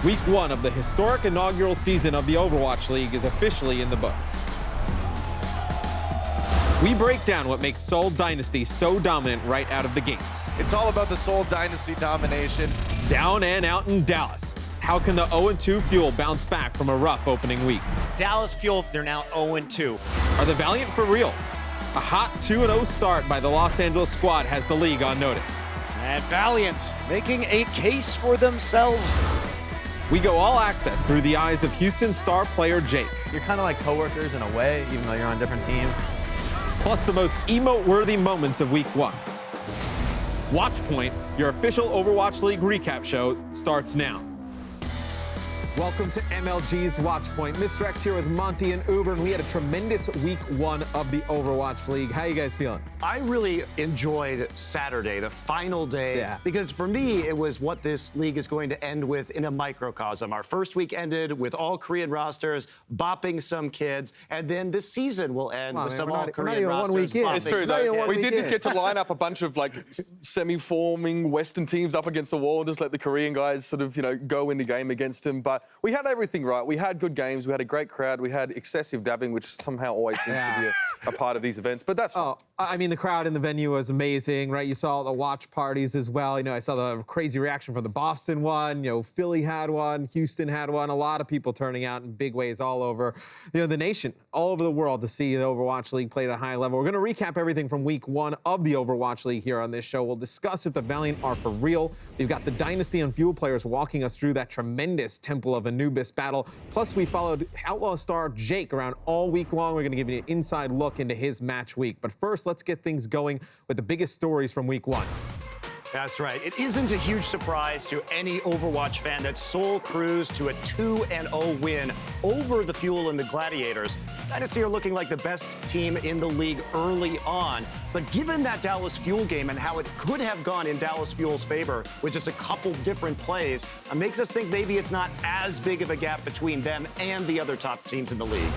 Week 1 of the historic inaugural season of the Overwatch League is officially in the books. We break down what makes Seoul Dynasty so dominant right out of the gates. It's all about the Seoul Dynasty domination. Down and out in Dallas. How can the 0-2 Fuel bounce back from a rough opening week? Dallas Fuel, they're now 0-2. Are the Valiant for real? A hot 2-0 start by the Los Angeles squad has the league on notice. And Valiant making a case for themselves. We go all access through the eyes of Houston star player Jake. You're kind of like coworkers in a way, even though you're on different teams. Plus the most emote-worthy moments of Week 1. Watchpoint, your official Overwatch League recap show, starts now. Welcome to MLG's Watchpoint. Mr. X here with Monty and Uber, and we had a tremendous Week 1 of the Overwatch League. How you guys feeling? I really enjoyed Saturday, the final day, because for me, it was what this league is going to end with in a microcosm. Our first week ended with all Korean rosters bopping some kids, and then this season will end with some all Korean rosters bopping. It's true, though. We did just get to line up a bunch of like semi-forming Western teams up against the wall and just let the Korean guys sort of, go in the game against them. But we had everything right. We had good games. We had a great crowd. We had excessive dabbing, which somehow always seems to be a part of these events. But that's fine. I mean, the crowd in the venue was amazing, right? You saw the watch parties as well. I saw the crazy reaction from the Boston one. Philly had one. Houston had one. A lot of people turning out in big ways all over, the nation, all over the world to see the Overwatch League play at a high level. We're going to recap everything from Week 1 of the Overwatch League here on this show. We'll discuss if the Valiant are for real. We've got the Dynasty and Fuel players walking us through that tremendous Temple of Anubis battle. Plus, we followed Outlaw star Jake around all week long. We're going to give you an inside look into his match week. But first, let's get things going with the biggest stories from Week 1. That's right. It isn't a huge surprise to any Overwatch fan that Seoul cruised to a 2-0 win over the Fuel and the Gladiators. Dynasty are looking like the best team in the league early on. But given that Dallas Fuel game and how it could have gone in Dallas Fuel's favor with just a couple different plays, it makes us think maybe it's not as big of a gap between them and the other top teams in the league.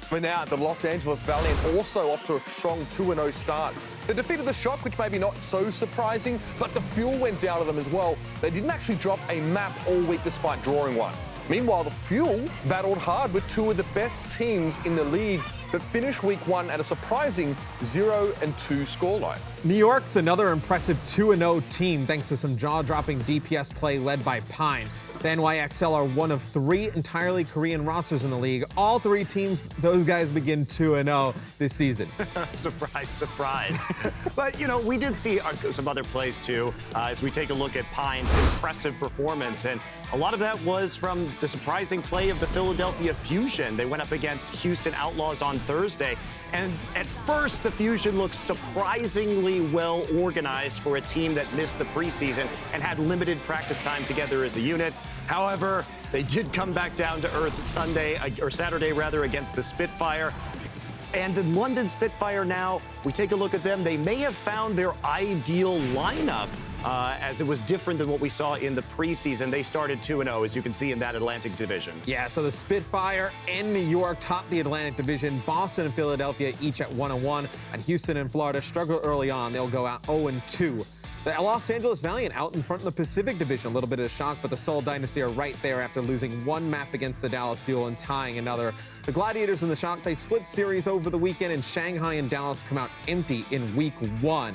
But now, the Los Angeles Valiant also off to a strong 2-0 start. They defeated the Shock, which may be not so surprising, but the Fuel went down to them as well. They didn't actually drop a map all week despite drawing one. Meanwhile, the Fuel battled hard with two of the best teams in the league, but finished Week 1 at a surprising 0-2 scoreline. New York's another impressive 2-0 team thanks to some jaw-dropping DPS play led by Pine. The NYXL are one of 3 entirely Korean rosters in the league. All 3 teams, those guys begin 2-0 this season. Surprise, surprise. But, we did see some other plays, too, as we take a look at Pine's impressive performance. And a lot of that was from the surprising play of the Philadelphia Fusion. They went up against Houston Outlaws on Thursday. And at first, the Fusion looked surprisingly well organized for a team that missed the preseason and had limited practice time together as a unit. However, they did come back down to earth Saturday against the Spitfire. And the London Spitfire now, we take a look at them, they may have found their ideal lineup as it was different than what we saw in the preseason. They started 2-0, as you can see in that Atlantic division. Yeah, so the Spitfire and New York top the Atlantic division. Boston and Philadelphia each at 1-1. And Houston and Florida struggle early on. They'll go out 0-2. The Los Angeles Valiant out in front in the Pacific Division. A little bit of a shock, but the Seoul Dynasty are right there after losing one map against the Dallas Fuel and tying another. The Gladiators and the Shock, they split series over the weekend, and Shanghai and Dallas come out empty in Week 1.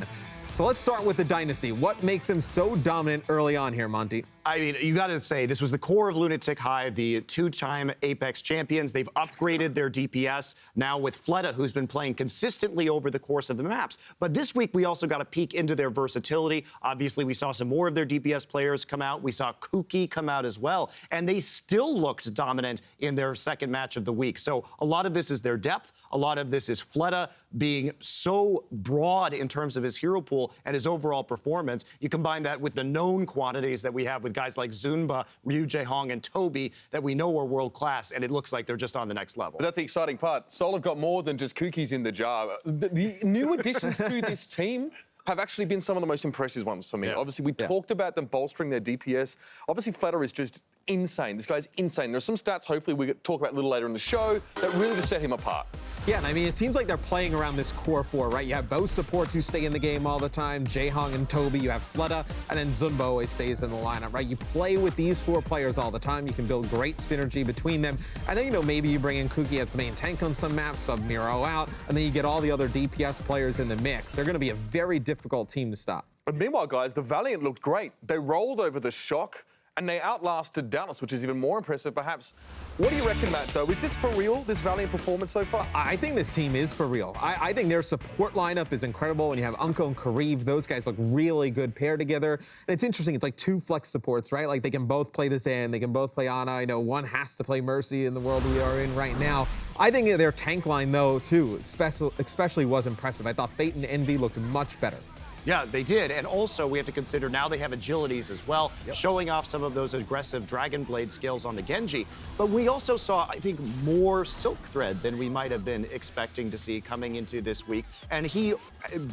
So let's start with the Dynasty. What makes them so dominant early on here, Monty? I mean, you got to say, this was the core of Lunatic High, the 2-time Apex champions. They've upgraded their DPS now with Fleta, who's been playing consistently over the course of the maps. But this week, we also got a peek into their versatility. Obviously, we saw some more of their DPS players come out. We saw Kuki come out as well. And they still looked dominant in their second match of the week. So a lot of this is their depth. A lot of this is Fleta being so broad in terms of his hero pool and his overall performance. You combine that with the known quantities that we have with guys like Zunba, Ryu Jae-hong, and Toby that we know are world-class, and it looks like they're just on the next level. But that's the exciting part. Seoul have got more than just cookies in the jar. The new additions to this team have actually been some of the most impressive ones for me. Yeah. Obviously, we talked about them bolstering their DPS. Obviously, Fleta is just insane. This guy's insane. There's some stats, hopefully, we talk about a little later in the show, that really just set him apart. Yeah, and I mean, it seems like they're playing around this core four, right? You have both supports who stay in the game all the time, Jaehong and Toby. You have Fleta, and then Zunbo always stays in the lineup, right? You play with these four players all the time. You can build great synergy between them. And then, maybe you bring in Kuki as main tank on some maps, sub Miro out, and then you get all the other DPS players in the mix. They're going to be a very difficult team to stop. But meanwhile, guys, the Valiant looked great. They rolled over the Shock, and they outlasted Dallas, which is even more impressive, perhaps. What do you reckon, Matt, though? Is this for real, this Valiant performance so far? I think this team is for real. I think their support lineup is incredible. When you have Unko and Kariv, those guys look really good paired together. And it's interesting, it's like two flex supports, right? Like they can both play this in, they can both play Ana. I know one has to play Mercy in the world we are in right now. I think their tank line, though, too, especially was impressive. I thought Fate and Envy looked much better. Yeah, they did. And also, we have to consider now they have agilities as well, showing off some of those aggressive Dragon Blade skills on the Genji. But we also saw, I think, more Silk Thread than we might have been expecting to see coming into this week. And he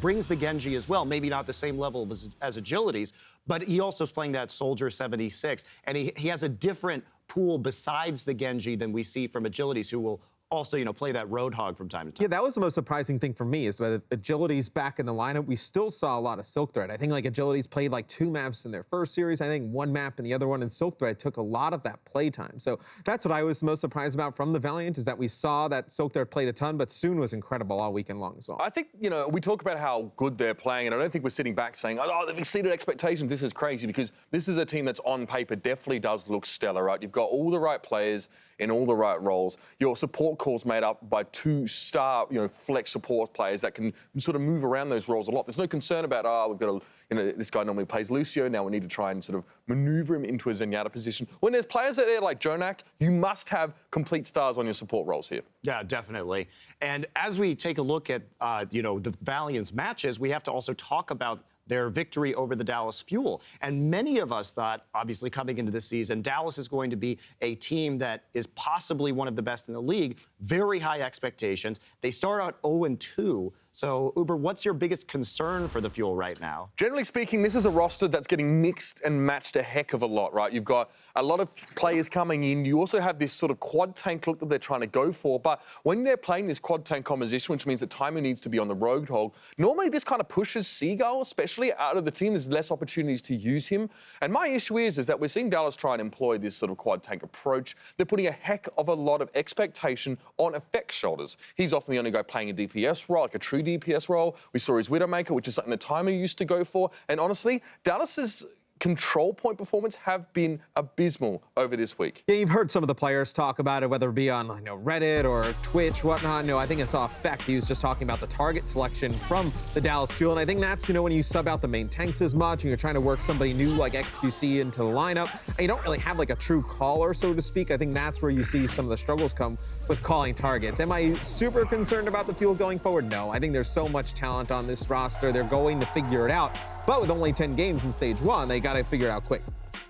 brings the Genji as well, maybe not the same level as agilities, but he also is playing that Soldier 76. And he has a different pool besides the Genji than we see from agilities, who will also, play that Roadhog from time to time. Yeah, that was the most surprising thing for me is that Agility's back in the lineup. We still saw a lot of Silk Thread. I think Agility's played 2 maps in their first series. I think 1 map in the other one, and Silk Thread took a lot of that play time. So that's what I was most surprised about from the Valiant, is that we saw that Silk Thread played a ton, but Soon was incredible all weekend long as well. I think, we talk about how good they're playing, and I don't think we're sitting back saying, oh, they've exceeded expectations, this is crazy, because this is a team that's on paper definitely does look stellar, right? You've got all the right players in all the right roles. Your support core's made up by 2-star, flex support players that can sort of move around those roles a lot. There's no concern about, we've got this guy normally plays Lucio, now we need to try and sort of maneuver him into a Zenyatta position. When there's players out there like Jonak, you must have complete stars on your support roles here. Yeah, definitely. And as we take a look at, the Valiant's matches, we have to also talk about their victory over the Dallas Fuel. And many of us thought, obviously coming into this season, Dallas is going to be a team that is possibly one of the best in the league. Very high expectations. They start out 0-2. So, Uber, what's your biggest concern for the Fuel right now? Generally speaking, this is a roster that's getting mixed and matched a heck of a lot, right? You've got a lot of players coming in. You also have this sort of quad tank look that they're trying to go for. But when they're playing this quad tank composition, which means that Timer needs to be on the Roadhog, normally this kind of pushes Seagull, especially out of the team. There's less opportunities to use him. And my issue is that we're seeing Dallas try and employ this sort of quad tank approach. They're putting a heck of a lot of expectation on Effect's shoulders. He's often the only guy playing a DPS role, like a true DPS role. We saw his Widowmaker, which is something that Timer used to go for. And honestly, Dallas's control point performance have been abysmal over this week. Yeah, you've heard some of the players talk about it, whether it be on Reddit or Twitch, whatnot. I think I saw Effect. He was just talking about the target selection from the Dallas Fuel. And I think that's, when you sub out the main tanks as much and you're trying to work somebody new like XQC into the lineup, and you don't really have a true caller, so to speak. I think that's where you see some of the struggles come with calling targets. Am I super concerned about the Fuel going forward? No. I think there's so much talent on this roster. They're going to figure it out. But with only 10 games in stage 1, they got to figure it out quick.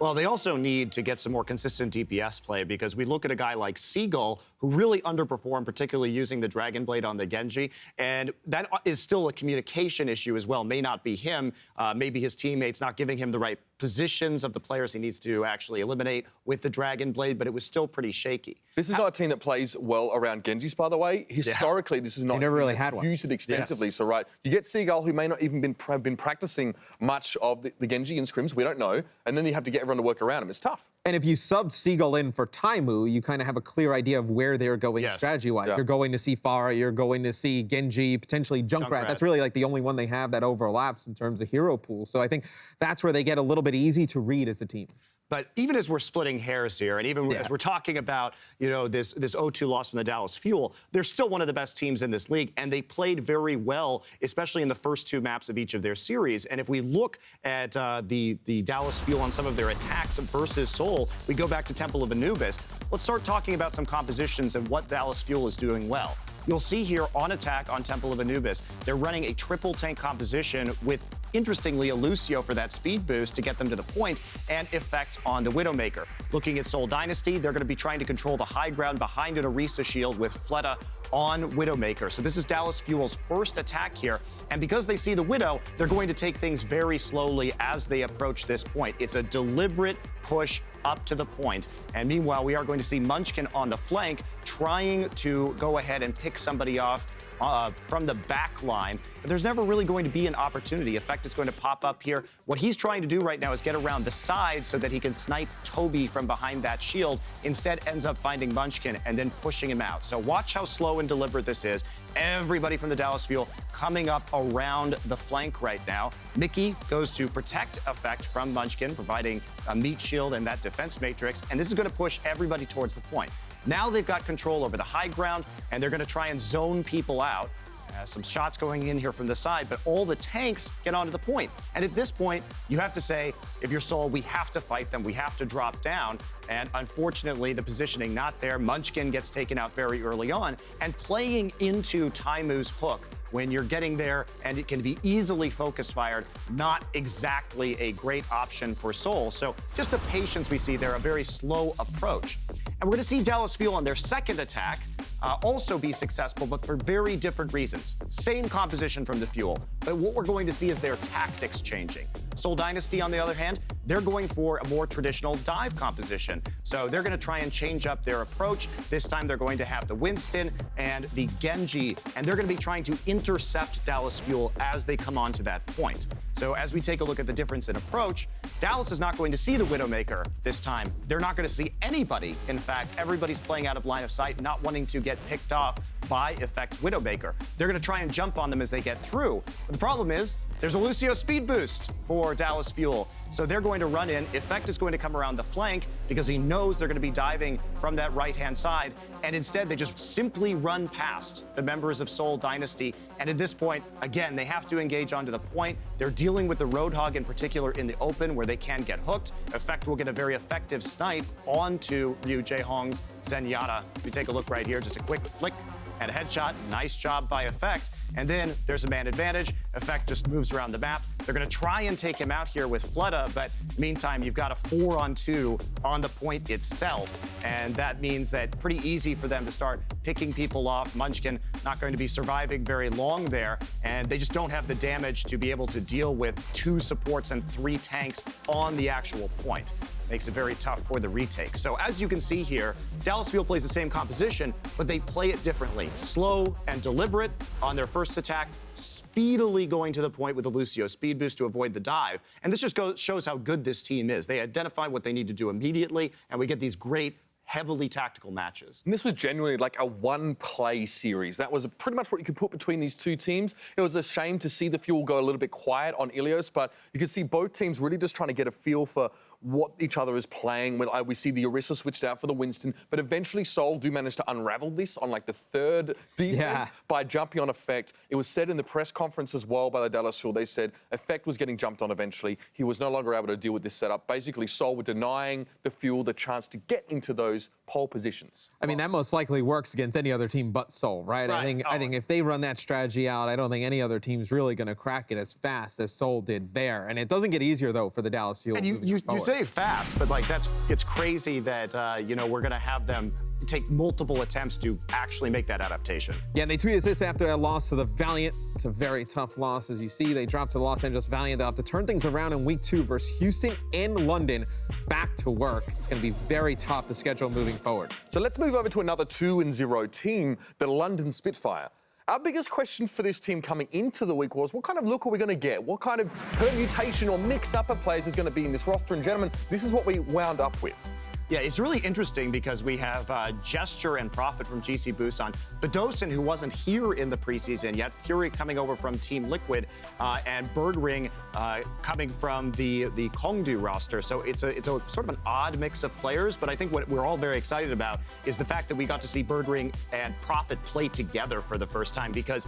Well, they also need to get some more consistent DPS play, because we look at a guy like Seagull, who really underperformed, particularly using the Dragon Blade on the Genji. And that is still a communication issue as well. May not be him. Maybe his teammates not giving him the right positions of the players he needs to actually eliminate with the Dragon Blade, but it was still pretty shaky. This is not a team that plays well around Genjis, by the way. Historically, this is not never really had one. Used it extensively. Yes. So, right, you get Seagull, who may not even been practicing much of the Genji in scrims. We don't know. And then you have to get everyone to work around him. It's tough. And if you subbed Seagull in for Taimu, you kind of have a clear idea of where they're going strategy-wise. Yeah. You're going to see Pharah, you're going to see Genji, potentially Junkrat. That's really the only one they have that overlaps in terms of hero pool. So I think that's where they get a little bit easy to read as a team. But even as we're splitting hairs here, and even as we're talking about, this 0-2 loss from the Dallas Fuel, they're still one of the best teams in this league, and they played very well, especially in the first 2 maps of each of their series. And if we look at the Dallas Fuel on some of their attacks versus Seoul, we go back to Temple of Anubis. Let's start talking about some compositions and what Dallas Fuel is doing well. You'll see here on attack on Temple of Anubis, they're running a triple tank composition with interestingly, a Lucio for that speed boost to get them to the point, and Effect on the Widowmaker. Looking at Seoul Dynasty, they're going to be trying to control the high ground behind an Orisa shield with Fleta on Widowmaker. So this is Dallas Fuel's first attack here. And because they see the Widow, they're going to take things very slowly as they approach this point. It's a deliberate push up to the point. And meanwhile, we are going to see Munchkin on the flank trying to go ahead and pick somebody off from the back line, but there's never really going to be an opportunity. Effect is going to pop up here. What he's trying to do right now is get around the side so that he can snipe Toby from behind that shield. Instead, ends up finding Munchkin and then pushing him out. So watch how slow and deliberate this is. Everybody from the Dallas Fuel coming up around the flank right now. Mickey goes to protect Effect from Munchkin, providing a meat shield and that defense matrix, and this is going to push everybody towards the point. Now they've got control over the high ground, and they're going to try and zone people out. Some shots going in here from the side, but all the tanks get onto the point. And at this point, you have to say, if you're Seoul, we have to fight them. We have to drop down. And unfortunately, the positioning not there. Munchkin gets taken out very early on. And playing into Taimu's hook, when you're getting there and it can be easily focused fired, not exactly a great option for Seoul. So just the patience we see there, a very slow approach. And we're going to see Dallas Fuel on their second attack also be successful, but for very different reasons. Same composition from the Fuel, but what we're going to see is their tactics changing. Seoul Dynasty, on the other hand, they're going for a more traditional dive composition. So they're going to try and change up their approach. This time they're going to have the Winston and the Genji, and they're going to be trying to intercept Dallas Fuel as they come onto that point. So as we take a look at the difference in approach, Dallas is not going to see the Widowmaker this time. They're not going to see anybody. In fact, everybody's playing out of line of sight, not wanting to get picked off by Effect's Widowmaker. They're going to try and jump on them as they get through. But the problem is, there's a Lucio speed boost for Dallas Fuel. So they're going to run in. Effect is going to come around the flank because he knows they're going to be diving from that right-hand side. And instead, they just simply run past the members of Seoul Dynasty. And at this point, again, they have to engage onto the point. They're dealing with the Roadhog in particular in the open where they can get hooked. Effect will get a very effective snipe onto Ryu Jae-hong's Zenyatta. If you take a look right here, just a quick flick and a headshot. Nice job by Effect. And then there's a man advantage. Effect just moves around the map. They're going to try and take him out here with Fleta, but meantime, you've got a 4-on-2 on the point itself. And that means that pretty easy for them to start picking people off. Munchkin not going to be surviving very long there, and they just don't have the damage to be able to deal with 2 supports and 3 tanks on the actual point. Makes it very tough for the retake. So as you can see here, Dallas Fuel plays the same composition, but they play it differently. Slow and deliberate on their first attack, speedily going to the point with the Lucio speed boost to avoid the dive. And this just shows how good this team is. They identify what they need to do immediately, and we get these great heavily tactical matches. And this was genuinely like a one-play series. That was pretty much what you could put between these two teams. It was a shame to see the Fuel go a little bit quiet on Ilios, but you could see both teams really just trying to get a feel for what each other is playing. We see the Orisa switched out for the Winston, but eventually Seoul do manage to unravel this on like the third defense by jumping on Effect. It was said in the press conference as well by the Dallas Fuel, they said Effect was getting jumped on eventually. He was no longer able to deal with this setup. Basically, Seoul were denying the Fuel the chance to get into those pole positions. I mean, that most likely works against any other team but Seoul, right? I think if they run that strategy out, I don't think any other team's really going to crack it as fast as Seoul did there. And it doesn't get easier, though, for the Dallas Fuel. And you say fast, but like it's crazy that, you know, we're going to have them take multiple attempts to actually make that adaptation. Yeah, and they tweeted this after a loss to the Valiant. It's a very tough loss, as you see. They dropped to the Los Angeles Valiant. They'll have to turn things around in week 2 versus Houston and London. Back to work. It's going to be very tough, the schedule moving forward. So let's move over to another 2-0 team, the London Spitfire. Our biggest question for this team coming into the week was, what kind of look are we going to get? What kind of permutation or mix-up of players is going to be in this roster? And gentlemen, this is what we wound up with. Yeah, it's really interesting because we have Gesture and Profit from GC Busan, Bedosin, who wasn't here in the preseason yet, Fury coming over from Team Liquid, and Birdring coming from the Kongdu roster. So it's a sort of an odd mix of players, but I think what we're all very excited about is the fact that we got to see Birdring and Profit play together for the first time, because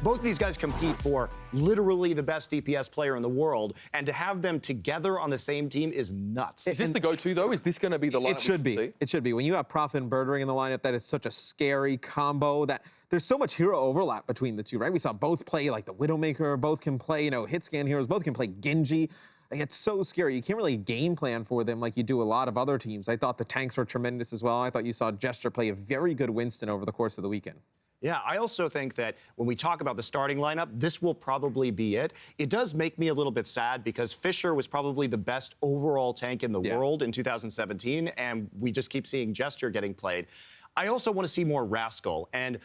both these guys compete for literally the best DPS player in the world, and to have them together on the same team is nuts. Is this the go-to, though? Is this going to be the lineup? It should be. It should be. When you have Profit and Birdring in the lineup, that is such a scary combo that there's so much hero overlap between the two, right? We saw both play like the Widowmaker, both can play, hit scan heroes, both can play Genji. Like, it's so scary. You can't really game plan for them like you do a lot of other teams. I thought the tanks were tremendous as well. I thought you saw Gesture play a very good Winston over the course of the weekend. Yeah, I also think that when we talk about the starting lineup, this will probably be it. It does make me a little bit sad because Fisher was probably the best overall tank in the world in 2017, and we just keep seeing Gesture getting played. I also want to see more Rascal, and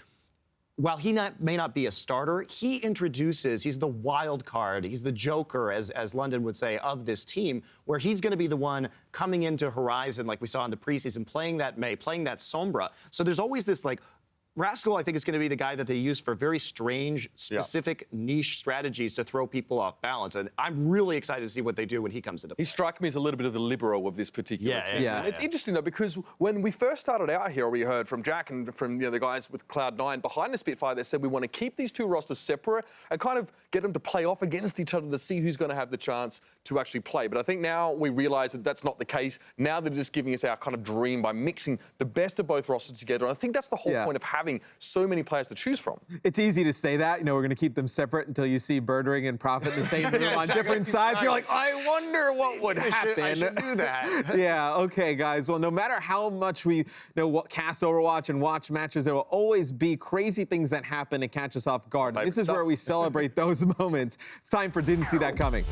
while he may not be a starter, he's the wild card, he's the joker, as London would say, of this team, where he's going to be the one coming into Horizon, like we saw in the preseason, playing that Mei, playing that Sombra. So there's always this, like, Rascal, I think, is going to be the guy that they use for very strange, specific niche strategies to throw people off balance. And I'm really excited to see what they do when he comes into play. He struck me as a little bit of the libero of this particular team. It's interesting, though, because when we first started out here, we heard from Jack and from the guys with Cloud9 behind the Spitfire, they said we want to keep these two rosters separate and kind of get them to play off against each other to see who's going to have the chance to actually play. But I think now we realise that that's not the case. Now they're just giving us our kind of dream by mixing the best of both rosters together. And I think that's the whole point of having so many players to choose from. It's easy to say that, we're going to keep them separate until you see Birdring and Prophet in the same room on different sides. You're like, I wonder what would happen. I should do that. Yeah, okay, guys. Well, no matter how much we cast Overwatch and watch matches, there will always be crazy things that happen to catch us off guard. This is where we celebrate those moments. It's time for Didn't See That Coming.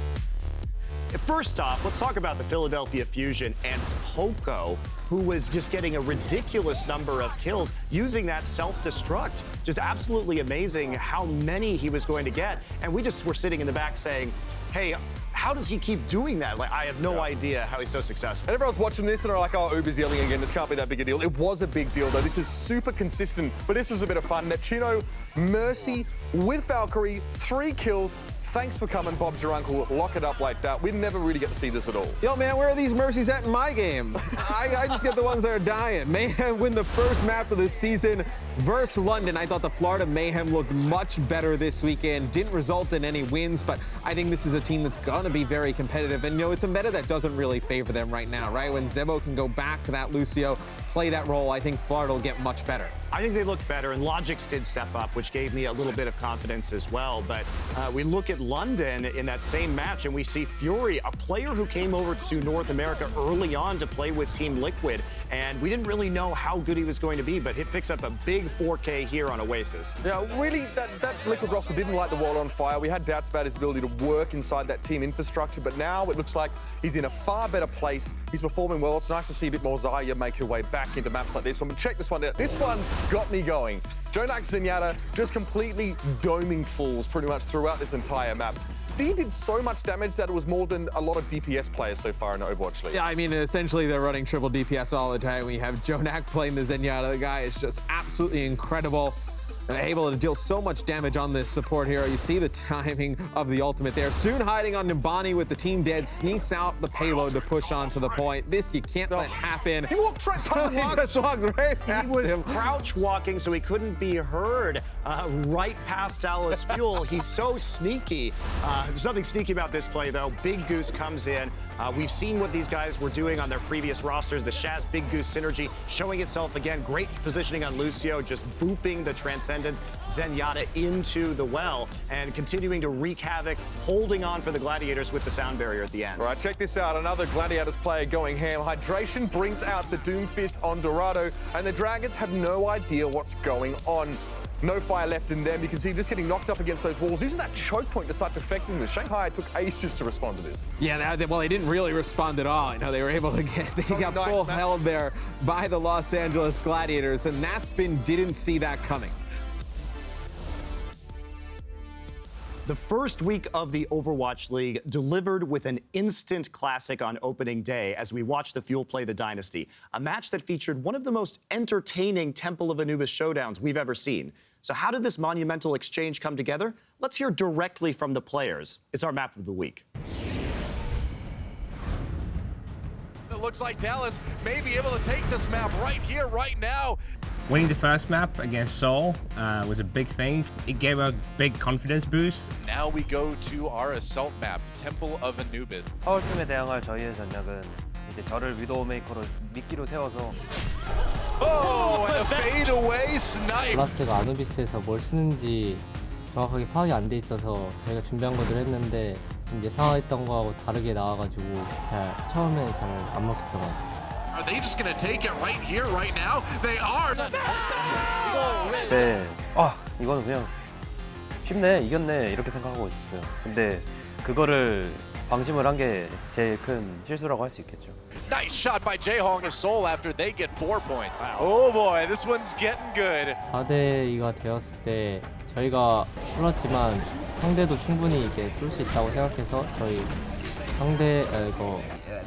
First off, let's talk about the Philadelphia Fusion and Poco, who was just getting a ridiculous number of kills using that self-destruct. Just absolutely amazing how many he was going to get. And we just were sitting in the back saying, hey, how does he keep doing that? Like, I have no idea how he's so successful. And everyone's watching this and are like, oh, Uber's yelling again. This can't be that big a deal. It was a big deal, though. This is super consistent, but this is a bit of fun. Neptuno, Mercy with Valkyrie, 3 kills. Thanks for coming, Bob's your uncle. Lock it up like that. We never really get to see this at all. Yo, man, where are these Mercies at in my game? I just get the ones that are dying. Mayhem win the first map of the season versus London. I thought the Florida Mayhem looked much better this weekend. Didn't result in any wins, but I think this is a team that's going to be very competitive. And, it's a meta that doesn't really favor them right now, right? When Zebo can go back to that Lucio, play that role, I think Florida will get much better. I think they looked better, and Logix did step up, which gave me a little bit of confidence as well. But we look at London in that same match, and we see Fury, a player who came over to North America early on to play with Team Liquid, and we didn't really know how good he was going to be, but he picks up a big 4K here on Oasis. Yeah, really, that Liquid roster didn't light the world on fire. We had doubts about his ability to work inside that team infrastructure, but now it looks like he's in a far better place. He's performing well. It's nice to see a bit more Zarya make her way back into maps like this one. But check this one out. This one got me going. Jonak Zenyatta just completely doming fools pretty much throughout this entire map. He did so much damage that it was more than a lot of DPS players so far in the Overwatch League. Yeah, I mean, essentially they're running triple DPS all the time. We have Jonak playing the Zenyatta. The guy is just absolutely incredible. Able to deal so much damage on this support hero. You see the timing of the ultimate there. Soon hiding on Nimbani with the team dead, sneaks out the payload to push on to the point. This you can't let happen. He walked right past He just walked right past He was him. crouch walking so he couldn't be heard right past Dallas Fuel. He's so sneaky. There's nothing sneaky about this play, though. Big Goose comes in. We've seen what these guys were doing on their previous rosters. The Shaz Big Goose synergy showing itself again. Great positioning on Lucio, just booping the Transcendence Zenyatta into the well and continuing to wreak havoc, holding on for the Gladiators with the sound barrier at the end. All right, check this out. Another Gladiators player going ham. Hydration brings out the Doomfist on Dorado, and the Dragons have no idea what's going on. No fire left in them. You can see just getting knocked up against those walls. Using that choke point to start defecting this. Shanghai took ages to respond to this. Yeah, well, they didn't really respond at all. They were able to they got full held there by the Los Angeles Gladiators, and that's been didn't see that coming. The first week of the Overwatch League delivered with an instant classic on opening day as we watched the Fuel play the Dynasty, a match that featured one of the most entertaining Temple of Anubis showdowns we've ever seen. So how did this monumental exchange come together? Let's hear directly from the players. It's our map of the week. It looks like Dallas may be able to take this map right here, right now. Winning the first map against Seoul was a big thing. It gave a big confidence boost. Now we go to our assault map, Temple of Anubis. 파워팀에 대항할 저희의 전략은 이제 저를 위도우 메이커로 미끼로 세워서 Oh, and a fadeaway snipe. 블라스가 아누비스에서 뭘 쓰는지 정확하게 파악이 안 돼 있어서 저희가 준비한 것들 했는데 좀 예상했던 거하고 다르게 나와가지고 처음에 잘 안 먹혔던 것 같아요. Are they just gonna take it right here, right now? They are. 네. 이거는 그냥 쉽네, 이겼네 이렇게 생각하고 있었어요. 근데 그거를 방심을 한 게 제일 큰 실수라고 할 수 있겠죠. Nice shot by Jaehong to Seoul after they get 4 points. Oh boy, this one's getting good. 4대2가 되었을 때 저희가 뚫었지만 상대도 충분히 이제 뚫을 수 있다고 생각해서 저희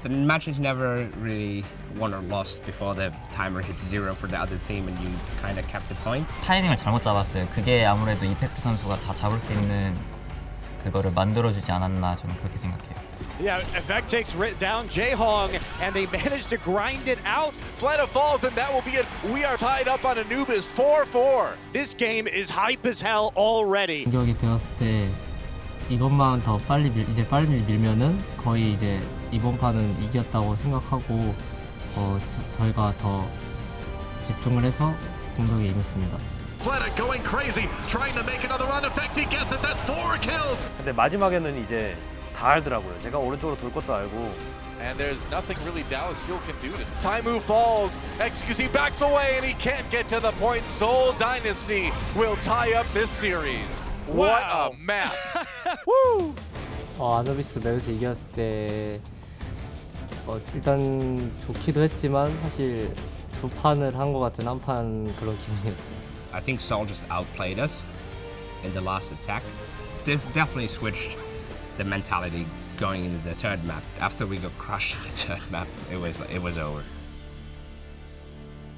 The match is never really won or lost before the timer hits 0 for the other team and you kind of kept the point. 타이밍을 잘못 잡았어요. 그게 아무래도 이펙트 선수가 다 잡을 수 있는 그거를 만들어주지 않았나 저는 그렇게 생각해요. Yeah, Effect takes down Jaehong, and they managed to grind it out. Fleta falls, and that will be it. We are tied up on Anubis, 4-4. This game is hype as hell already. 공격이 되었을 때 이것만 더 빨리 밀면은 거의 이제 이번 판은 이겼다고 생각하고 저희가 더 집중을 해서 공격에 임했습니다. Fleta going crazy, trying to make another run. Effect, he gets it. That's 4 kills. 근데 마지막에는 이제 다 알더라고요. 제가 오른쪽으로 돌 것도 알고. And there's nothing really Dallas Fuel can do to Taimu falls. XQC backs away and he can't get to the point. Seoul Dynasty will tie up this series. What a map. Woo! 아누비스 매우스 이겼을 때 일단 좋기도 했지만 사실 두 판을 한 것 같은 한 판 그런 기분이었어요. I think Seoul just outplayed us in the last attack. Definitely switched the mentality going into the third map. After we got crushed in the third map, it was over.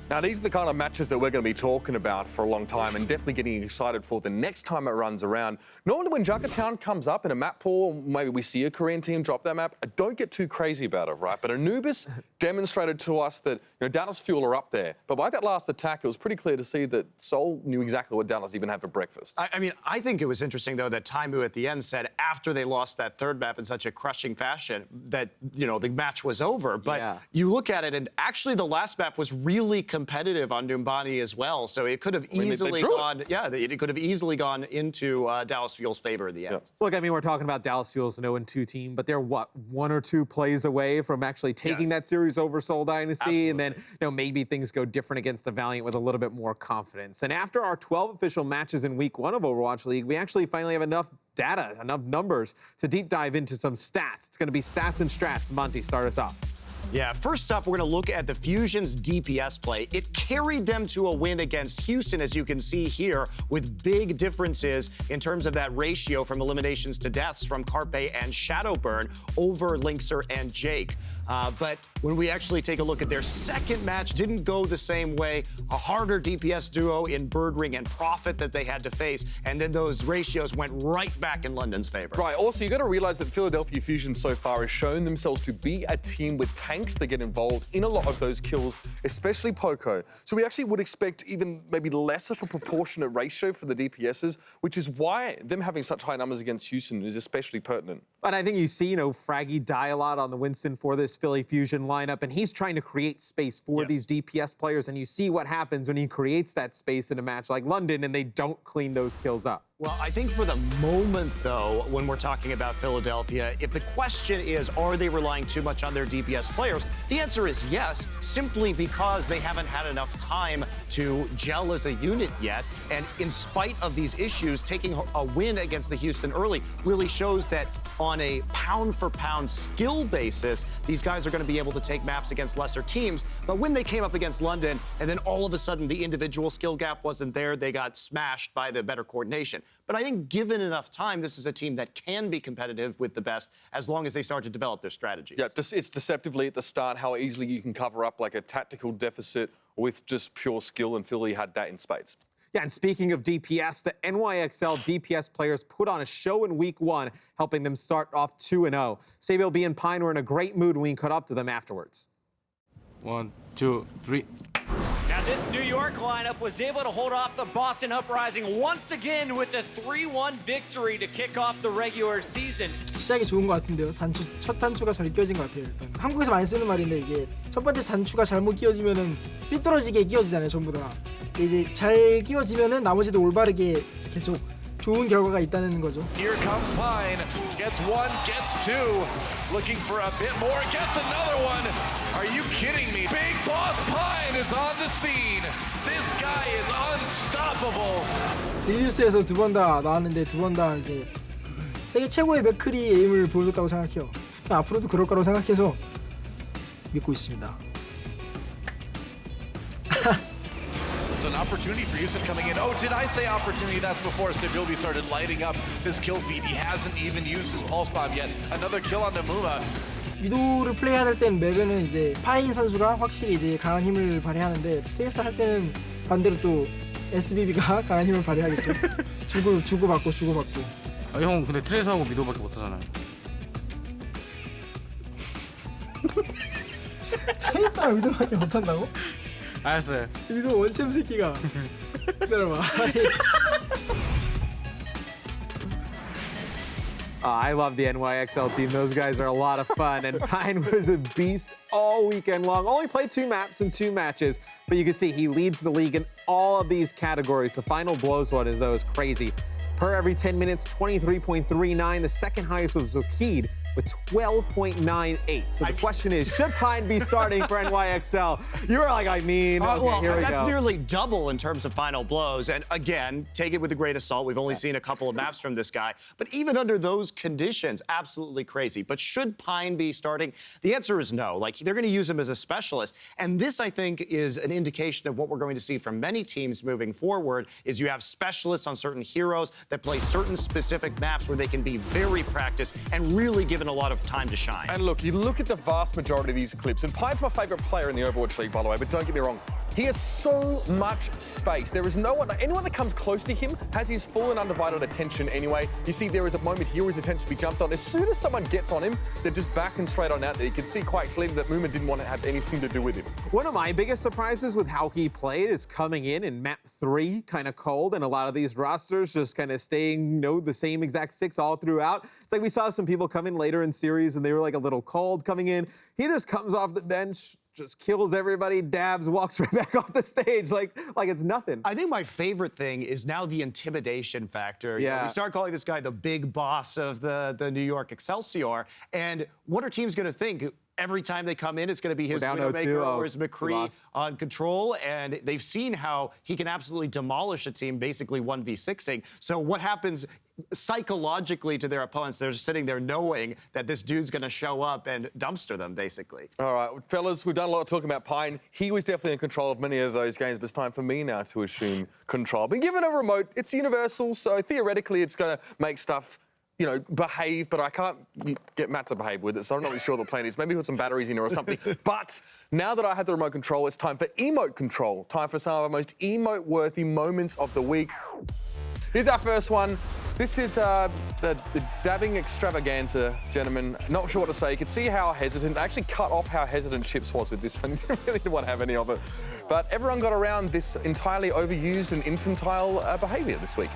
Now, these are the kind of matches that we're going to be talking about for a long time and definitely getting excited for the next time it runs around. Normally when Junkatown comes up in a map pool, maybe we see a Korean team drop that map, don't get too crazy about it, right? But Anubis demonstrated to us that Dallas Fuel are up there. But by that last attack, it was pretty clear to see that Seoul knew exactly what Dallas even had for breakfast. I mean, I think it was interesting, though, that Taimu at the end said after they lost that third map in such a crushing fashion that, the match was over. But you look at it, and actually the last map was really competitive on Numbani as well. So it could have easily gone, it could have easily gone into Dallas Fuel's favor in the end. Look, I mean, we're talking about Dallas Fuel's an 0-2 team, but they're 1 or 2 plays away from actually taking that series over Seoul Dynasty. Absolutely. And then, maybe things go different against the Valiant with a little bit more confidence. And after our 12 official matches in week 1 of Overwatch League, we actually finally have enough data, enough numbers to deep dive into some stats. It's going to be stats and strats. Monty, start us off. Yeah, first up, we're going to look at the Fusion's DPS play. It carried them to a win against Houston, as you can see here, with big differences in terms of that ratio from eliminations to deaths from Carpe and Shadowburn over NYXL and Jake. But when we actually take a look at their second match, didn't go the same way. A harder DPS duo in Birdring and Prophet that they had to face, and then those ratios went right back in London's favor. Right, also, you got to realize that Philadelphia Fusion so far has shown themselves to be a team with tanks that get involved in a lot of those kills, especially Poco. So we actually would expect even maybe less of a proportionate ratio for the DPSs, which is why them having such high numbers against Houston is especially pertinent. But I think you see, Fraggy die a lot on the Winston for this Philly Fusion lineup, and he's trying to create space for these DPS players, and you see what happens when he creates that space in a match like London and they don't clean those kills up. Well, I think for the moment, though, when we're talking about Philadelphia, if the question is, are they relying too much on their DPS players? The answer is yes, simply because they haven't had enough time to gel as a unit yet. And in spite of these issues, taking a win against the Houston early really shows that on a pound-for-pound skill basis, these guys are going to be able to take maps against lesser teams. But when they came up against London, and then all of a sudden the individual skill gap wasn't there, they got smashed by the better coordination. But I think given enough time, this is a team that can be competitive with the best as long as they start to develop their strategies. Yeah, it's deceptively at the start how easily you can cover up like a tactical deficit with just pure skill, and Philly had that in spades. Yeah, and speaking of DPS, the NYXL DPS players put on a show in week 1, helping them start off 2-0. Sabiel B and Pine were in a great mood when we caught up to them afterwards. 1, 2, 3. Now this New York lineup was able to hold off the Boston Uprising once again with a 3-1 victory to kick off the regular season. 시작이 좋은 것 같은데요. 첫 단추가 잘 끼워진 것 같아요. 일단 한국에서 많이 쓰는 말인데 이게 첫 번째 단추가 잘못 끼워지면은 삐뚤어지게 끼워지잖아요. 전부 다. 이제 잘 끼워지면은 나머지도 올바르게 계속 좋은 결과가 있다는 거죠. Here comes Pine. Gets one, gets two. Looking for a bit more, gets another one. Are you kidding me? Big Boss Pine is on the scene. This guy is unstoppable. 릴리우스에서 두 번 다 나왔는데 두 번 다 이제 세계 최고의 맥크리 에임을 보여줬다고 생각해요. 앞으로도 그럴 거라고 생각해서 믿고 있습니다. It's an opportunity for Houston coming in. Oh, did I say opportunity? That's before Sibilby started lighting up his kill feed. He hasn't even used his pulse bomb yet. Another kill on Namuma. 위도우를 플레이할 땐 맵에는 이제 파인 선수가 확실히 이제 강한 힘을 발휘하는데 테이스 할 때는 반대로 또 SBB가 강한 힘을 발휘하겠죠. 주고받고. 아, 형 근데 트레이서하고 미도밖에 못하잖아요. 테이스랑 위도우밖에 못한다고? 알았어요. 위도우 원챔 새끼가. 기다려봐. I love the NYXL team. Those guys are a lot of fun. And Pine was a beast all weekend long. Only played 2 maps in 2 matches, but you can see he leads the league in all of these categories. The final blows one is crazy. Per every 10 minutes, 23.39. The second highest was Zokid with 12.98. So the question is, should Pine be starting for NYXL? You were like, okay, here we that's go. nearly double in terms of final blows. And again, take it with a grain of salt. We've only seen a couple of maps from this guy. But even under those conditions, absolutely crazy. But should Pine be starting? The answer is no. Like, they're going to use him as a specialist. And this, I think, is an indication of what we're going to see from many teams moving forward, is you have specialists on certain heroes that play certain specific maps where they can be very practiced and really given a lot of time to shine. And look, you look at the vast majority of these clips, and Pine's my favorite player in the Overwatch League, by the way, but don't get me wrong. He has so much space. There is anyone that comes close to him has his full and undivided attention anyway. You see, there is a moment here his attention to be jumped on. As soon as someone gets on him, they're just backing straight on out there. You can see quite clearly that Moomin didn't want to have anything to do with him. One of my biggest surprises with how he played is coming in map 3, kind of cold, and a lot of these rosters just kind of staying, the same exact 6 all throughout. It's like we saw some people come in later in series and they were like a little cold coming in. He just comes off the bench, just kills everybody, dabs, walks right back off the stage like it's nothing. I think my favorite thing is now the intimidation factor. Yeah. We start calling this guy the big boss of the New York Excelsior. And what are teams going to think? Every time they come in, it's going to be his Widowmaker or his McCree on control. And they've seen how he can absolutely demolish a team, basically 1v6ing. So what happens psychologically to their opponents? They're sitting there knowing that this dude's going to show up and dumpster them, basically. All right, fellas, we've done a lot of talking about Pine. He was definitely in control of many of those games, but it's time for me now to assume control. Been given a remote. It's universal, so theoretically it's going to make stuff behave, but I can't get Matt to behave with it, so I'm not really sure the plan is. Maybe put some batteries in here or something. But now that I have the remote control, it's time for emote control. Time for some of our most emote-worthy moments of the week. Here's our first one. This is the dabbing extravaganza, gentlemen. Not sure what to say. You can see how hesitant, I actually cut off how hesitant Chips was with this one. Didn't really want to have any of it. But everyone got around this entirely overused and infantile behavior this week.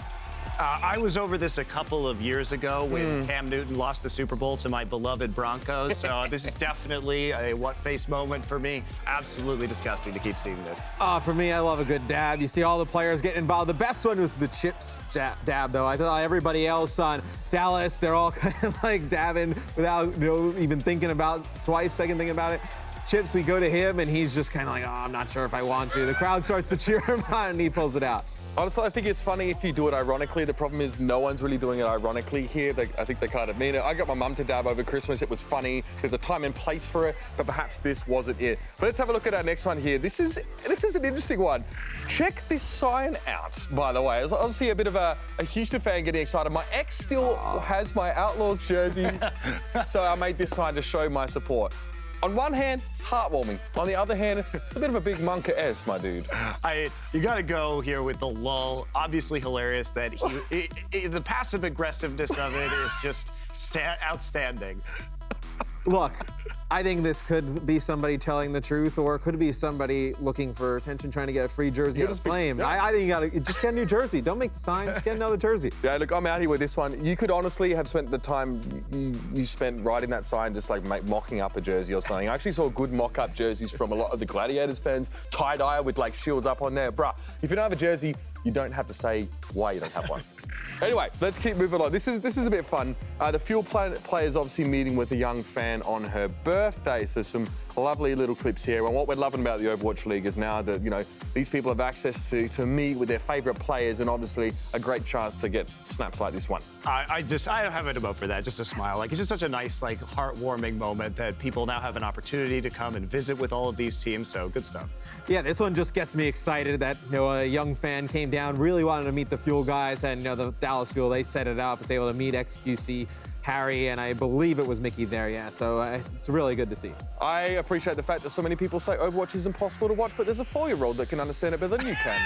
I was over this a couple of years ago when Cam Newton lost the Super Bowl to my beloved Broncos. So this is definitely a what-face moment for me. Absolutely disgusting to keep seeing this. For me, I love a good dab. You see all the players getting involved. The best one was the Chips dab, though. I thought everybody else on Dallas, they're all kind of like dabbing without even thinking about second thinking about it. Chips, we go to him, and he's just kind of like, oh, I'm not sure if I want to. The crowd starts to cheer him on, and he pulls it out. Honestly, I think it's funny if you do it ironically. The problem is no one's really doing it ironically here. I think they kind of mean it. I got my mum to dab over Christmas. It was funny. There's a time and place for it, but perhaps this wasn't it. But let's have a look at our next one here. This is an interesting one. Check this sign out, by the way. It's obviously a bit of a Houston fan getting excited. My ex still has my Outlaws jersey, so I made this sign to show my support. On one hand, heartwarming. On the other hand, it's a bit of a big monka-esque, my dude. You got to go here with the lull. Obviously hilarious that the passive aggressiveness of it is just outstanding. Look, I think this could be somebody telling the truth, or it could be somebody looking for attention, trying to get a free jersey out of Flame. Yeah. I think you gotta just get a new jersey. Don't make the sign, just get another jersey. Yeah, look, I'm out here with this one. You could honestly have spent the time you spent writing that sign just like mocking up a jersey or something. I actually saw good mock-up jerseys from a lot of the Gladiators fans, tie-dye with like shields up on there. Bruh, if you don't have a jersey, you don't have to say why you don't have one. Anyway, let's keep moving on. This is a bit fun. The Fuel Planet player's obviously meeting with a young fan on her birthday, so some lovely little clips here. And what we're loving about the Overwatch League is now that, you know, these people have access to meet with their favorite players, and obviously a great chance to get snaps like this one. I have an emote for that, just a smile. Like, it's just such a nice, like, heartwarming moment that people now have an opportunity to come and visit with all of these teams, so good stuff. Yeah, this one just gets me excited that, you know, a young fan came down, really wanted to meet the Fuel guys, and, you know, the Dallas Fuel, they set it up, was able to meet XQC, Harry, and I believe it was Mickey there, yeah, so it's really good to see. I appreciate the fact that so many people say Overwatch is impossible to watch, but there's a 4-year-old that can understand it better than you can.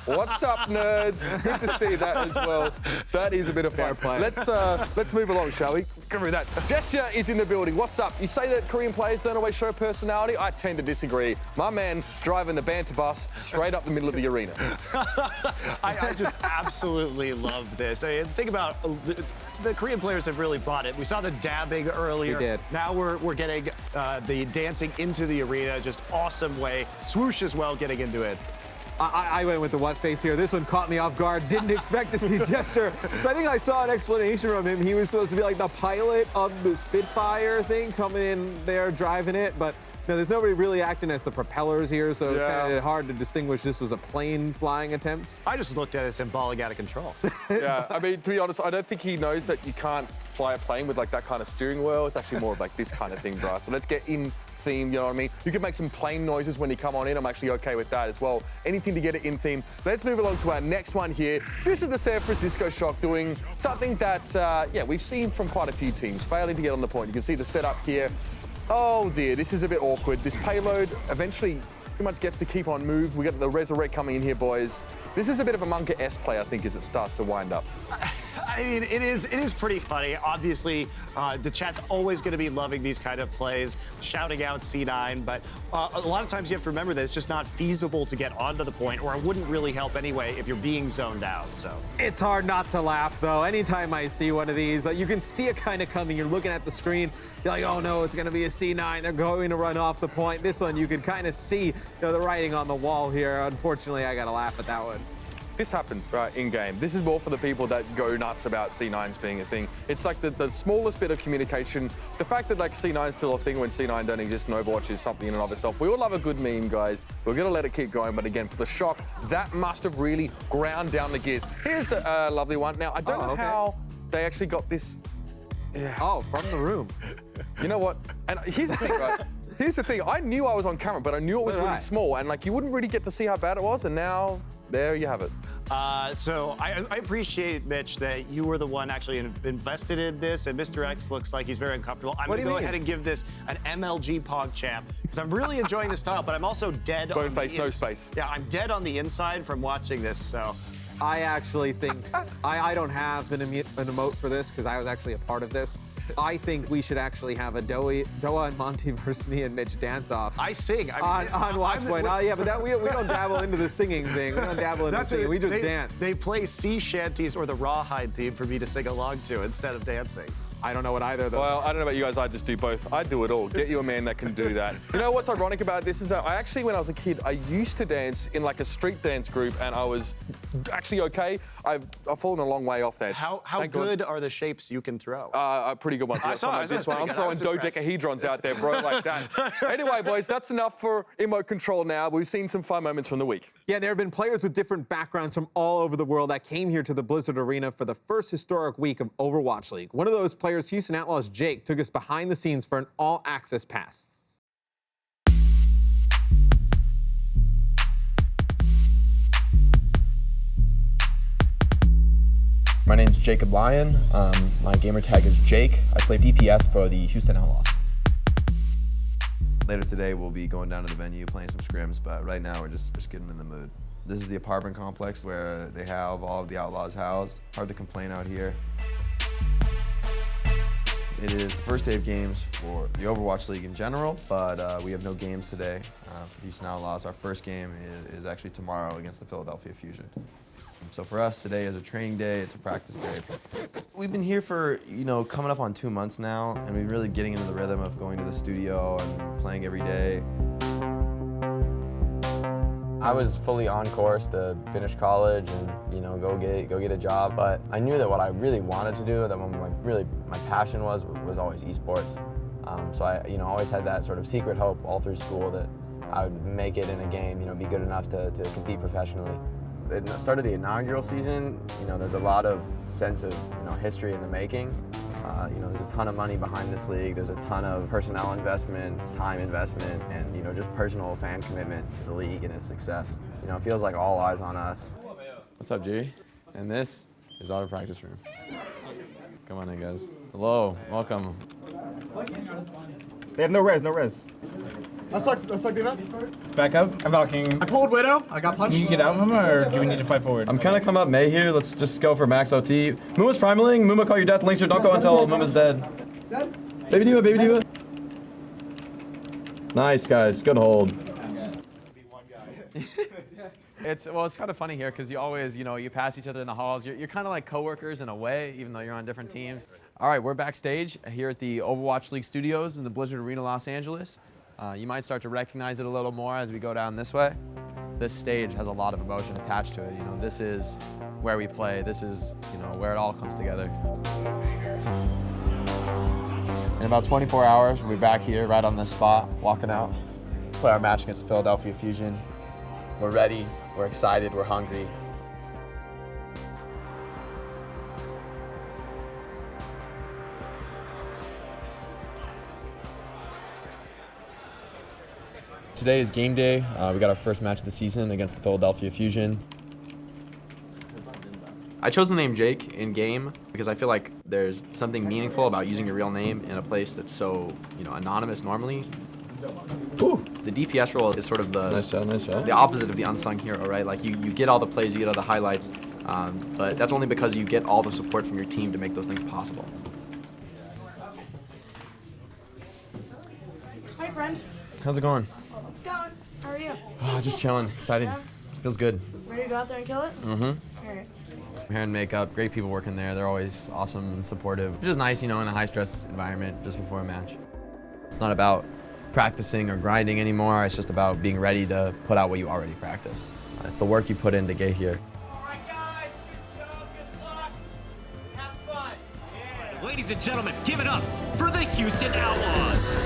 What's up, nerds? Good to see that as well. That is a bit of fun. Let's move along, shall we? Come with that. Gesture is in the building. What's up? You say that Korean players don't always show personality? I tend to disagree. My man driving the banter bus straight up the middle of the arena. I just absolutely love this. I mean, think about the Korean players have really brought it. We saw the dabbing earlier. We did. Now we're getting the dancing into the arena, just awesome way. Swoosh as well, getting into it. I went with the what face here. This one caught me off guard. Didn't expect to see Gesture. So I think I saw an explanation from him. He was supposed to be like the pilot of the Spitfire thing, coming in there, driving it. But no, there's nobody really acting as the propellers here, so it's kind of hard to distinguish this was a plane flying attempt. I just looked at it as symbolic out of control. Yeah, I mean, to be honest, I don't think he knows that you can't fly a plane with like that kind of steering wheel. It's actually more of like this kind of thing, bro. So let's get in theme, you know what I mean? You can make some plane noises when you come on in. I'm actually okay with that as well. Anything to get it in theme. Let's move along to our next one here. This is the San Francisco Shock doing something that, yeah, we've seen from quite a few teams, failing to get on the point. You can see the setup here. Oh dear, this is a bit awkward. This payload eventually pretty much gets to keep on move. We got the Resurrect coming in here, boys. This is a bit of a Monka S play, I think, as it starts to wind up. I mean, it is pretty funny. Obviously, the chat's always going to be loving these kind of plays, shouting out C9, but a lot of times you have to remember that it's just not feasible to get onto the point, or it wouldn't really help anyway if you're being zoned out, so. It's hard not to laugh, though. Anytime I see one of these, you can see it kind of coming. You're looking at the screen, you're like, oh no, it's going to be a C9. They're going to run off the point. This one, you can kind of see, you know, the writing on the wall here. Unfortunately, I got to laugh at that one. This happens, right, in-game. This is more for the people that go nuts about C9s being a thing. It's like the smallest bit of communication. The fact that like C9's still a thing when C9 don't exist in Overwatch is something in and of itself. We all love a good meme, guys. We're gonna let it keep going, but again, for the Shock, that must have really ground down the gears. Here's a lovely one. Now, I don't know how they actually got this. Yeah. Oh, from the room. You know what? And here's the thing, right? Here's the thing. I knew I was on camera, but I knew it was really small, and like you wouldn't really get to see how bad it was, and now there you have it. So I appreciate, Mitch, that you were the one actually invested in this, and Mr. X looks like he's very uncomfortable. I'm going to go ahead and give this an MLG PogChamp, because I'm really enjoying this style, but I'm also dead Bone face, no space. Yeah, I'm dead on the inside from watching this, so. I actually think, I don't have an emote for this, because I was actually a part of this. I think we should actually have a Doa and Monty versus me and Mitch dance-off. I sing. On Watchpoint. Oh, yeah, but that, we don't dabble into the singing thing. We don't dabble into singing. We just dance. They play sea shanties or the Rawhide theme for me to sing along to instead of dancing. I don't know what either of those. Well, I don't know about you guys, I just do both. I do it all. Get you a man that can do that. You know what's ironic about this is that I actually, when I was a kid, I used to dance in like a street dance group, and I was actually okay. I've fallen a long way off that. How good are the shapes you can throw? Pretty good ones. I'm throwing dodecahedrons out there, bro, like that. Anyway, boys, that's enough for emote control now. We've seen some fun moments from the week. Yeah, there have been players with different backgrounds from all over the world that came here to the Blizzard Arena for the first historic week of Overwatch League. One of those players, Houston Outlaws' Jake, took us behind the scenes for an all-access pass. My name's Jacob Lyon. My gamer tag is Jake. I play DPS for the Houston Outlaws. Later today, we'll be going down to the venue, playing some scrims, but right now we're just getting in the mood. This is the apartment complex where they have all of the Outlaws housed. Hard to complain out here. It is the first day of games for the Overwatch League in general, but we have no games today for the Houston Outlaws. Our first game is actually tomorrow against the Philadelphia Fusion. So for us, today is a training day, it's a practice day. We've been here for, coming up on 2 months now, and we're really getting into the rhythm of going to the studio and playing every day. I was fully on course to finish college and go get a job, but I knew that what I really wanted to do, that my passion was always esports. So I always had that sort of secret hope all through school that I would make it in a game, be good enough to compete professionally. At the start of the inaugural season, there's a lot of sense of history in the making. There's a ton of money behind this league. There's a ton of personnel investment, time investment, and just personal fan commitment to the league and its success. It feels like all eyes on us. What's up, G? And this is our practice room. Come on in, guys. Hello, welcome. They have no res. Let's suck the event. Back up. I'm Valking. I pulled Widow. I got punched. You get out, Muma, or do we need to fight forward? I'm kind of come up May here. Let's just go for max OT. Muma's primaling. Muma, call your death. Linkster, don't go until Muma's dead. Baby Diva, Baby Diva. Nice, guys. Good hold. It's kind of funny here because you always, you pass each other in the halls. You're kind of like coworkers in a way, even though you're on different teams. All right, we're backstage here at the Overwatch League studios in the Blizzard Arena, Los Angeles. You might start to recognize it a little more as we go down this way. This stage has a lot of emotion attached to it. This is where we play. This is, where it all comes together. In about 24 hours, we'll be back here, right on this spot, walking out. Play our match against the Philadelphia Fusion. We're ready, we're excited, we're hungry. Today is game day. We got our first match of the season against the Philadelphia Fusion. I chose the name Jake in game because I feel like there's something meaningful about using your real name in a place that's so, anonymous normally. Ooh. The DPS role is sort of the the opposite of the unsung hero, right? Like you get all the plays, you get all the highlights, but that's only because you get all the support from your team to make those things possible. Hi, friend. How's it going? It's going. How are you? Oh, just chilling, excited. Yeah. Feels good. Ready to go out there and kill it? Mm-hmm. All right. Hair and makeup, great people working there. They're always awesome and supportive. It's just nice, in a high-stress environment just before a match. It's not about practicing or grinding anymore. It's just about being ready to put out what you already practiced. It's the work you put in to get here. All right, guys. Good job. Good luck. Have fun. Yeah. Ladies and gentlemen, give it up for the Houston Outlaws.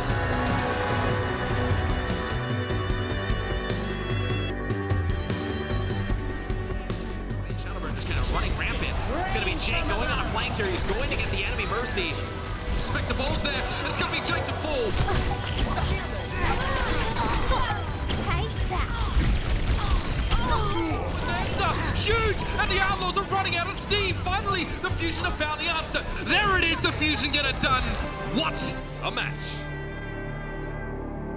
Running rampant. It's going to be Jake going on a flank here. He's going to get the enemy Mercy. Expect the balls there. It's going to be Jake to fall. Huge! And the Outlaws are running out of steam. Finally, the Fusion have found the answer. There it is. The Fusion get it done. What a match.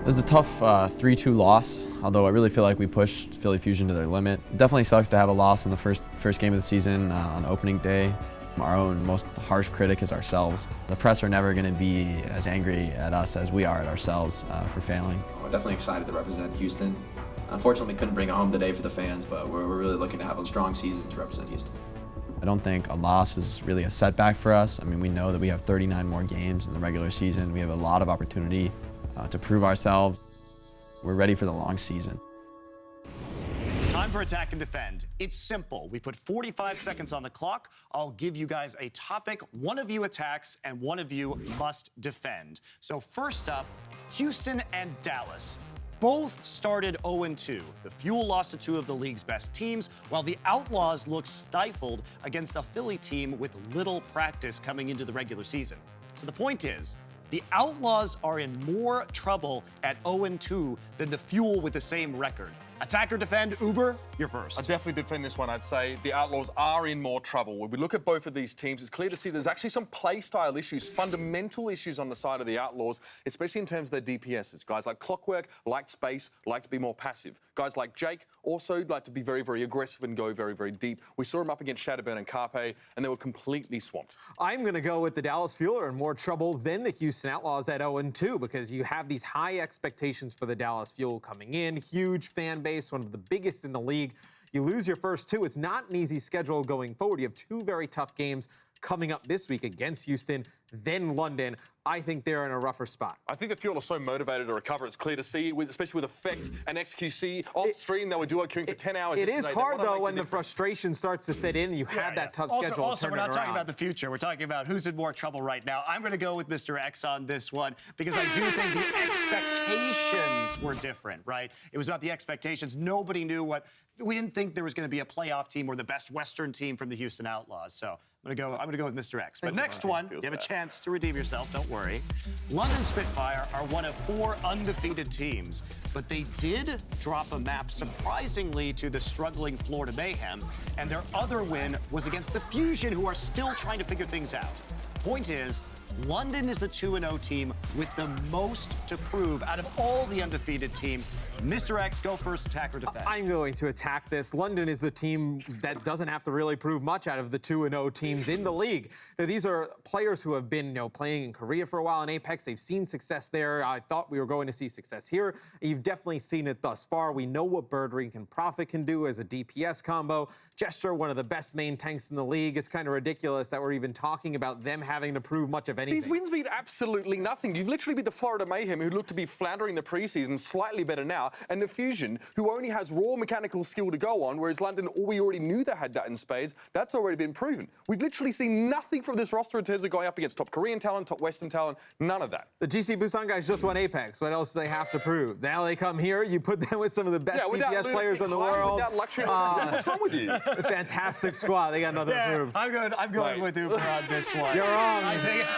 This is a tough 3-2 loss, although I really feel like we pushed Philly Fusion to their limit. It definitely sucks to have a loss in the first game of the season on opening day. Our own most harsh critic is ourselves. The press are never going to be as angry at us as we are at ourselves for failing. We're definitely excited to represent Houston. Unfortunately, we couldn't bring it home today for the fans, but we're really looking to have a strong season to represent Houston. I don't think a loss is really a setback for us. I mean, we know that we have 39 more games in the regular season. We have a lot of opportunity to prove ourselves. We're ready for the long season. Time for attack and defend. It's simple. We put 45 seconds on the clock. I'll give you guys a topic. One of you attacks and one of you must defend. So first up, Houston and Dallas. Both started 0-2. The Fuel lost to two of the league's best teams, while the Outlaws looked stifled against a Philly team with little practice coming into the regular season. So the point is, the Outlaws are in more trouble at 0-2 than the Fuel with the same record. Attack or defend, Uber, you're first. I definitely defend this one, I'd say. The Outlaws are in more trouble. When we look at both of these teams, it's clear to see there's actually some play style issues, fundamental issues on the side of the Outlaws, especially in terms of their DPSs. Guys like Clockwork like space, like to be more passive. Guys like Jake also like to be very, very aggressive and go very, very deep. We saw him up against Shadowburn and Carpe, and they were completely swamped. I'm going to go with the Dallas Fuel are in more trouble than the Houston Outlaws at 0-2 because you have these high expectations for the Dallas Fuel coming in. Huge fan base, one of the biggest in the league. You lose your first two. It's not an easy schedule going forward. You have two very tough games coming up this week against Houston, then London. I think they're in a rougher spot. I think the Fuel are so motivated to recover. It's clear to see, especially with Effect and XQC. Off stream, they were duo queuing for 10 hours. It is hard, though, when the frustration starts to set in and you have that tough schedule. Also, we're not talking about the future. We're talking about who's in more trouble right now. I'm going to go with Mr. X on this one because I do think the expectations were different, right? It was about the expectations. Nobody knew what... We didn't think there was going to be a playoff team or the best Western team from the Houston Outlaws. So I'm going to go with Mr. X. But next one, you have a chance to redeem yourself. Don't worry. London Spitfire are one of 4 undefeated teams, but they did drop a map surprisingly to the struggling Florida Mayhem, and their other win was against the Fusion, who are still trying to figure things out. Point is, London is the 2-0 team with the most to prove out of all the undefeated teams. Mr. X, go first, attack or defend. I'm going to attack this. London is the team that doesn't have to really prove much out of the 2-0 teams in the league. Now, these are players who have been playing in Korea for a while in Apex. They've seen success there. I thought we were going to see success here. You've definitely seen it thus far. We know what Birdring and Prophet can do as a DPS combo. Gesture, one of the best main tanks in the league. It's kind of ridiculous that we're even talking about them having to prove much of anything. These wins mean absolutely nothing. You've literally beat the Florida Mayhem, who looked to be floundering the preseason, slightly better now, and the Fusion, who only has raw mechanical skill to go on, whereas London, we already knew they had that in spades. That's already been proven. We've literally seen nothing from this roster in terms of going up against top Korean talent, top Western talent, none of that. The GC Busan guys just won Apex. What else do they have to prove? Now they come here, you put them with some of the best DPS players in the world. Without luxury, what's wrong with you? Fantastic squad. They got nothing to prove. I'm going with Uber on this one. You're wrong.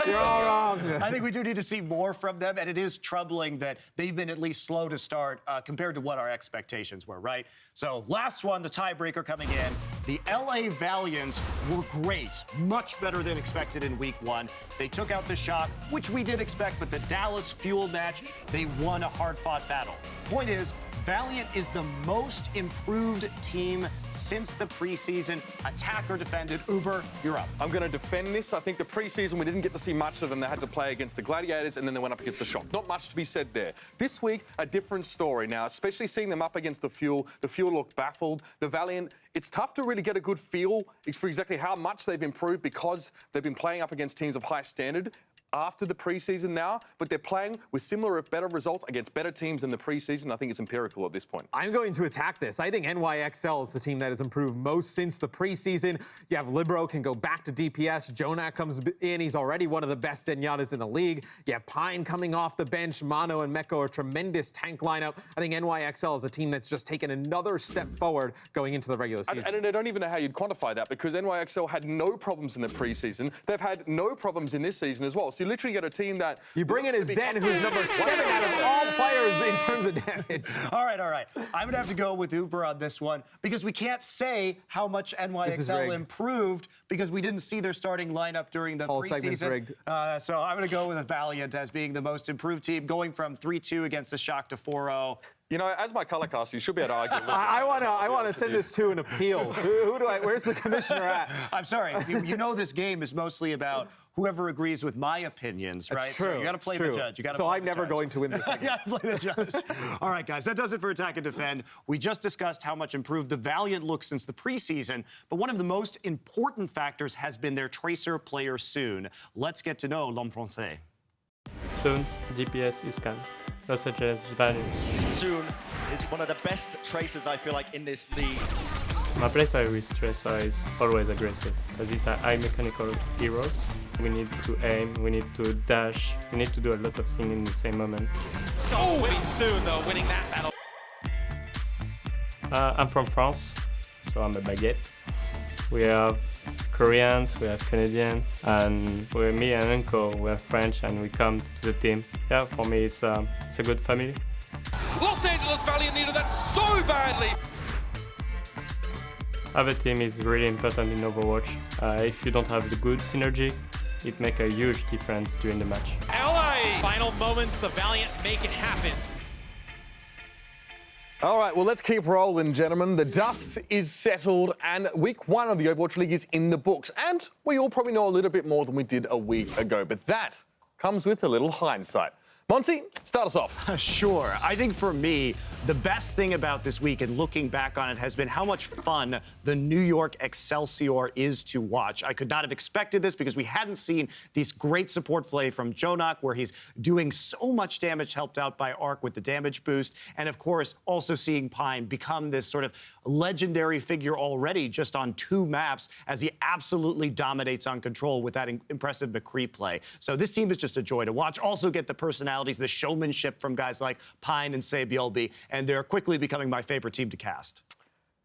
You're all wrong. I think we do need to see more from them, and it is troubling that they've been at least slow to start compared to what our expectations were, right? So last one, the tiebreaker coming in. The LA Valiants were great, much better than expected in week 1. They took out the Shock, which we did expect, but the Dallas Fuel match, they won a hard-fought battle. Point is, Valiant is the most improved team since the preseason. Attack or defended. Uber, you're up. I'm going to defend this. I think the preseason, we didn't get to see much of them. They had to play against the Gladiators, and then they went up against the Shock. Not much to be said there. This week, a different story now, especially seeing them up against the Fuel. The Fuel looked baffled. The Valiant, it's tough to really get a good feel for exactly how much they've improved because they've been playing up against teams of high standard after the preseason now, but they're playing with similar, if better, results against better teams in the preseason. I think it's empirical at this point. I'm going to attack this. I think NYXL is the team that has improved most since the preseason. You have Libero can go back to DPS. Jonak comes in. He's already one of the best Zenyatas in the league. You have Pine coming off the bench. Mano and Meko are a tremendous tank lineup. I think NYXL is a team that's just taken another step forward going into the regular season. And I don't even know how you'd quantify that because NYXL had no problems in the preseason. They've had no problems in this season as well. So you literally get a team that... You bring in a Zen who's number 7 out of all players in terms of damage. All right. I'm going to have to go with Uber on this one because we can't say how much NYXL improved because we didn't see their starting lineup during the preseason. So I'm going to go with Valiant as being the most improved team, going from 3-2 against the Shock to 4-0. You know, as my color cast, you should be able to argue. I want to send this to an appeals. Where's the commissioner at? I'm sorry. You know this game is mostly about whoever agrees with my opinions, right? That's true. So you got to play the judge. So I'm never going to win this. You got to play the judge. All right, guys, that does it for Attack and Defend. We just discussed how much improved the Valiant looks since the preseason, but one of the most important factors has been their Tracer player Soon. Let's get to know L'Homme Français. Soon, DPS is can. Such as Valiant. Soon is one of the best Tracers, I feel like, in this league. My playstyle with Tracer is always aggressive, because these are high mechanical heroes. We need to aim, we need to dash, we need to do a lot of things in the same moment. Always Soon, though, winning that battle. I'm from France, so I'm a baguette. We have Koreans, we have Canadians, and me and Uncle, we're French, and we come to the team. Yeah, for me, it's a good family. Los Angeles Valiant needed that so badly. Have a team is really important in Overwatch. If you don't have the good synergy, it makes a huge difference during the match. LA! Final moments, the Valiant make it happen. All right, well, let's keep rolling, gentlemen. The dust is settled, and week 1 of the Overwatch League is in the books. And we all probably know a little bit more than we did a week ago, but that comes with a little hindsight. Monty, start us off. Sure. I think for me, the best thing about this week and looking back on it has been how much fun the New York Excelsior is to watch. I could not have expected this because we hadn't seen this great support play from Jonak, where he's doing so much damage, helped out by Arc with the damage boost. And of course, also seeing Pine become this sort of legendary figure already just on 2 maps as he absolutely dominates on control with that impressive McCree play. So this team is just a joy to watch. Also get the personality, the showmanship from guys like Pine and Sabielby, and they're quickly becoming my favorite team to cast.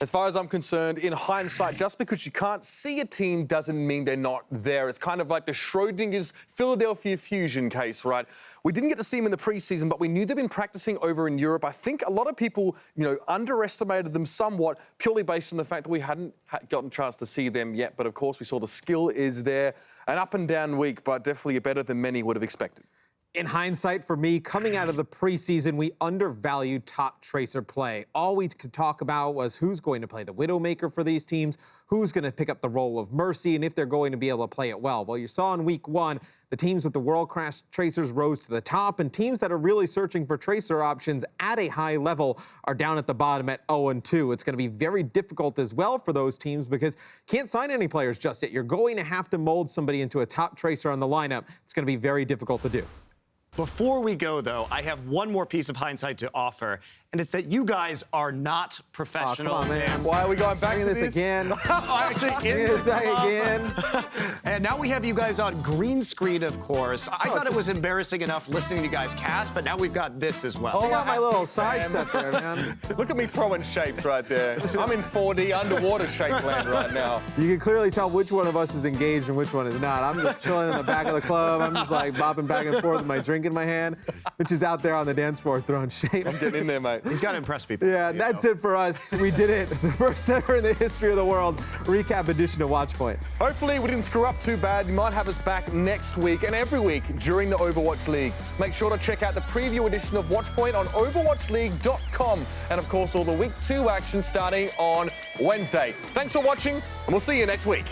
As far as I'm concerned, in hindsight, just because you can't see a team doesn't mean they're not there. It's kind of like the Schrodinger's Philadelphia Fusion case, right? We didn't get to see them in the preseason, but we knew they'd been practicing over in Europe. I think a lot of people, underestimated them somewhat, purely based on the fact that we hadn't gotten a chance to see them yet. But of course, we saw the skill is there. An up and down week, but definitely better than many would have expected. In hindsight, for me, coming out of the preseason, we undervalued top Tracer play. All we could talk about was who's going to play the Widowmaker for these teams, who's going to pick up the role of Mercy, and if they're going to be able to play it well. Well, you saw in week 1, the teams with the world-class Tracers rose to the top, and teams that are really searching for Tracer options at a high level are down at the bottom at 0-2. It's going to be very difficult as well for those teams because you can't sign any players just yet. You're going to have to mold somebody into a top Tracer on the lineup. It's going to be very difficult to do. Before we go, though, I have one more piece of hindsight to offer, and it's that you guys are not professional. Oh, come on, man. Why are we going back to this again? Actually, again. And now we have you guys on green screen, of course. I thought it was embarrassing enough listening to you guys cast, but now we've got this as well. I got my little sidestep there, man. Look at me throwing shapes right there. I'm in 4D underwater shape land right now. You can clearly tell which one of us is engaged and which one is not. I'm just chilling in the back of the club. I'm just like bopping back and forth with my drink in my hand, which is out there on the dance floor throwing shapes. I'm getting in there, mate. He's got to impress people. Yeah, that's it for us. We did it. The first ever in the history of the world recap edition of Watchpoint. Hopefully we didn't screw up too bad. You might have us back next week and every week during the Overwatch League. Make sure to check out the preview edition of Watchpoint on overwatchleague.com. And of course, all the week 2 action starting on Wednesday. Thanks for watching, and we'll see you next week.